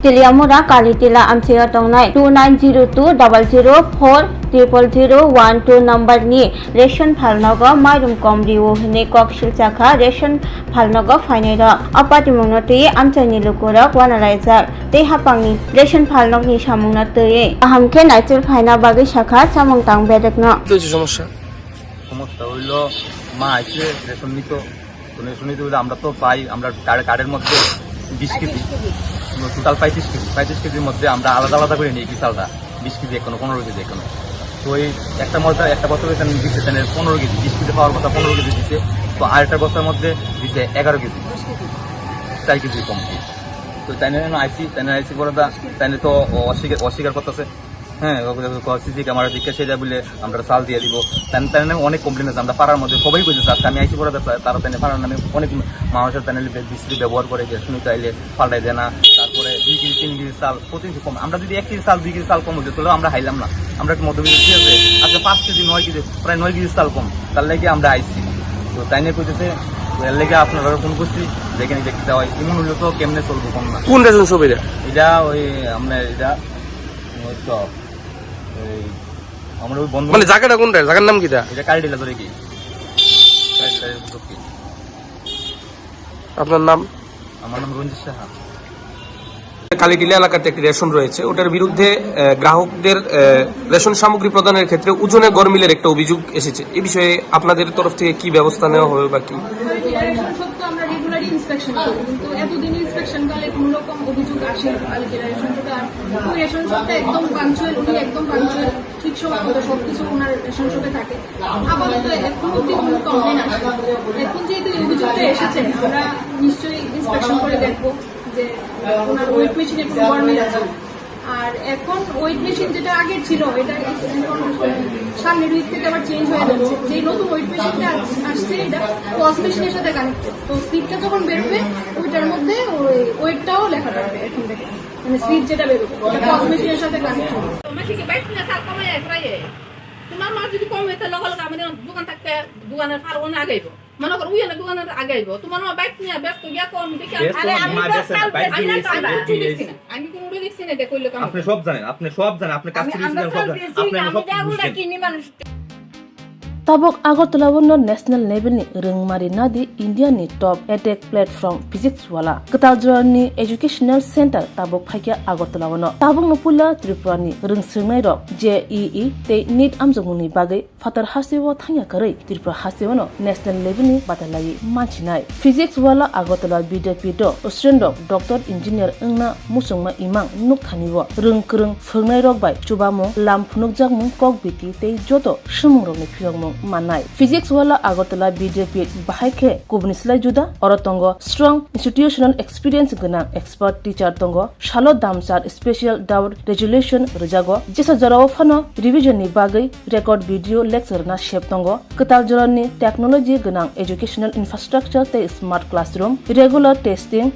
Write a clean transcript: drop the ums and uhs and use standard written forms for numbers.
Tiliamura Kalitila Amsia Tongnai 290200400012 number ni ration phalnogo mairum komriu hne kokshil chakha ration phalnogo fainera apati mungnati amchani lukura wanalaizak te hapangni ration phalnog ni samungna teye ahamke naicil faina bagi shakha chamung tang bedekno সমস্যা হইলো মা আইছে ration নিত ration নিতে হলে আমরা তো পাই আমরা কার্ডের মধ্যে 20 কেজি টোটাল 35 কেজির মধ্যে আমরা আলাদা আলাদা করে নিই কি চালটা 20 কেজি এখনো 15 কেজি এখনো তো এই একটা বছর দিচ্ছে 15 কেজি 20 কেজি পাওয়ার কথা 15 কেজি দিচ্ছে তো আরেকটা বছরের মধ্যে দিচ্ছে 11 কেজি 4 কেজি কম তো তাই আইসি করে তাই তো অস্বীকার করতেছে হ্যাঁ আমার দিকে সে যা বলে আমরা চাল দিয়ে দিব তাই নামে অনেক কমপ্লেন আছে আমরা পাড়ার মধ্যে সবাই বুঝেছে আজকে আমি আইসি করে তারা তাই পাড়ার নামে অনেক মানুষের তাই বিশ্রী ব্যবহার করে যে শুনিতে আইলে পাল্টাই দেয় না তারপরে 2 কেজি 3 কেজি চাল প্রতিদিন কম আমরা যদি 1 কেজি চাল 2 কেজি চাল কম হতো তাহলে আমরা হাইলাম না আমরা একটু মধ্যবিত্ত ঠিক আছে আজকে 5 কেজি 9 কেজি প্রায় 9 কেজি চাল কম তার লেগে আমরা আইসি তো তাই নিয়ে কইতেছে এর লেগে আপনারা ফোন করছি যেখানে দেখতে হয় এমন হইলে তো কেমনে চলবো কম না কোন রেশন শপ এটা ওই আপনার এটা আমার ওই বন্ধু মানে জায়গাটা কোনটা জায়গার নাম কিটা এটা কালডিলা ধরে কি আপনার নাম আমার নাম রঞ্জিত সাহা কালীটিলা এলাকাতে একটি রেশন রয়েছে ওটার বিরুদ্ধে গ্রাহকদের রেশন সামগ্রী প্রদানের ক্ষেত্রে ওজনে গরমিলের একটা অভিযোগ এসেছে এই বিষয়ে আপনাদের তরফ থেকে কি ব্যবস্থা নেওয়া হবে বা কি আমরা রেগুলারলি ইন্সপেকশন করি কিন্তু এতদিন ইন্সপেকশন করলে কোনো রকম অভিযোগ আসে ওই রেশন শপটা একদম পাঞ্চুয়াল উনি একদম পাঞ্চুয়াল ঠিক সময় মতো সবকিছু ওনার রেশন শপে থাকে আপাতত এখন অব্দি কোনো কমপ্লেন আসে এখন যেহেতু এই অভিযোগটা এসেছে আমরা নিশ্চয়ই ইন্সপেকশন করে দেখবো যে ওনার ওয়েট মেশিনে কোনো গরমিল আছে আর এখন ওয়েট মেশিন যেটা আগের ছিল এটা সামনের উইক থেকে আবার চেঞ্জ হয়ে যাচ্ছে যে নতুন ওয়েট মেশিনটা আসছে এটা পজ মেশিনের সাথে কানেক্টেড তো স্লিপটা যখন বেরোবে ওইটার মধ্যে ওই ওয়েটটাও লেখা থাকবে এখন থেকে মানে স্লিপ যেটা বেরোবে ওটা পজ মেশিনের সাথে কানেক্টেড তোমার মা যদি কমে তাহলে আমাদের দোকান থাকতে দোকানের ফার্মনে আগাইব মনে করো উইয়া দোকানের আগাইব তোমার মা বাইক নিয়ে ব্যস্ত গিয়া কম দেখি আমি কোনো দেখছি না এটা কইলে আপনি সব জানেন আপনি কাজ থেকে tabok agotla wono national level ni rungmari nadi india ni top edtech platform physics wala katal ni educational center tabok phaikia agotla wono tabok no pula tripura ni rungsngai rok JEE te NEET amjongni bagai fatar hasiwo thangya karai tripura hasiwo national level ni batalai manchinai physics wala agotla BJP do australian doctor engineer engna musungma imang nukhaniwo rungkrung phungnai rok bai chubamo lam phunukjak mung kok biti te joto sumung ni phiyong manai physics wala agotla BJP bahaike kubnislai juda orotongo strong institutional experience gana expert teacher tongo shalo damsar special doubt resolution rejago jesa jarawo phano revision ni bagai record video lecture na shep tongo katal jorani technology gana educational infrastructure te smart classroom regular testing